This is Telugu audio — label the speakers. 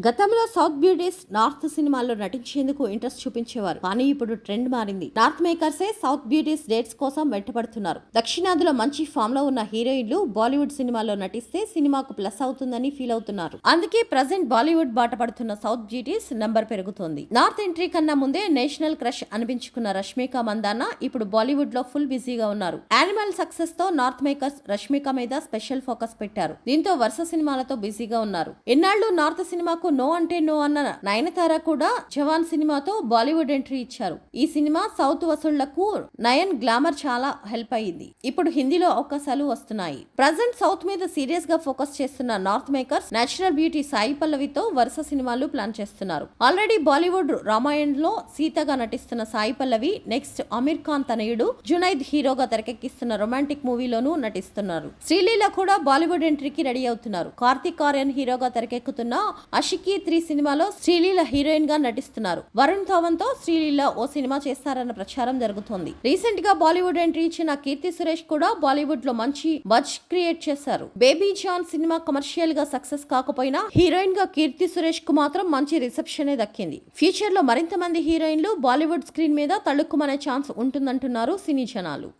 Speaker 1: గతంలో సౌత్ బ్యూటీస్ నార్త్ సినిమాల్లో నటించేందుకు ఇంట్రెస్ట్ చూపించేవారు. కానీ ఇప్పుడు ట్రెండ్ మారింది. నార్త్ మేకర్సే సౌత్ బ్యూటీస్ డేట్స్ కోసం వెంటపడుతున్నారు. దక్షిణాదిలో మంచి ఫామ్ లో ఉన్న హీరోయిన్లు బాలీవుడ్ సినిమాల్లో నటిస్తే సినిమాకు ప్లస్ అవుతుందని ఫీల్ అవుతున్నారు. అందుకే ప్రజెంట్ బాలీవుడ్ బాట పడుతున్న సౌత్ బ్యూటీస్ నంబర్ పెరుగుతోంది. నార్త్ ఎంట్రీ కన్నా ముందే నేషనల్ క్రష్ అనిపించుకున్న రష్మిక మందాన ఇప్పుడు బాలీవుడ్ లో ఫుల్ బిజీగా ఉన్నారు. యానిమల్ సక్సెస్ తో నార్త్ మేకర్స్ రష్మిక మీద స్పెషల్ ఫోకస్ పెట్టారు. దీంతో వరుస సినిమాలతో బిజీగా ఉన్నారు. ఎన్నాళ్లు నార్త్ సినిమాకు నో అంటే నో అన్న నయనతార కూడా జవాన్ సినిమాతో బాలీవుడ్ ఎంట్రీ ఇచ్చారు. ఈ సినిమా సౌత్ వసూళ్లకు నయన్ గ్లామర్ చాలా హెల్ప్ అయ్యింది. ఇప్పుడు హిందీలో అవకాశాలు వస్తున్నాయి. ప్రజెంట్ సౌత్ మీద సీరియస్ గా ఫోకస్ చేస్తున్న north makers natural beauty Sai పల్లవితో వరుస సినిమాలు ప్లాన్ చేస్తున్నారు. ఆల్రెడీ బాలీవుడ్ రామాయణ్ లో సీతగా నటిస్తున్న సాయి పల్లవి నెక్స్ట్ అమీర్ ఖాన్ తనయుడు జునైద్ హీరోగా తెరకెక్కిస్తున్న రొమాంటిక్ మూవీలోనూ నటిస్తున్నారు. శ్రీలీల కూడా బాలీవుడ్ ఎంట్రీకి రెడీ అవుతున్నారు. కార్తిక్ ఆర్యన్ హీరోగా తెరకెక్కుతున్న అషికీ 3 సినిమాలో శ్రీలీల హీరోయిన్ గా నటిస్తున్నారు. వరుణ్ ధవన్ తో శ్రీలీల ఓ సినిమా చేస్తారన్న ప్రచారం జరుగుతోంది. రీసెంట్ గా బాలీవుడ్ ఎంట్రీ ఇచ్చిన కీర్తి సురేష్ కూడా బాలీవుడ్ లో మంచి బజ్ క్రియేట్ చేశారు. బేబీ జాన్ సినిమా కమర్షియల్ గా సక్సెస్ కాకపోయినా హీరోయిన్ గా కీర్తి సురేష్ కు మాత్రం మంచి రిసెప్షన్ దక్కింది. ఫ్యూచర్ లో మరింత మంది హీరోయిన్లు బాలీవుడ్ స్క్రీన్ మీద తళుక్కుమనే ఛాన్స్ ఉంటుందంటున్నారు సినీ జనాలు.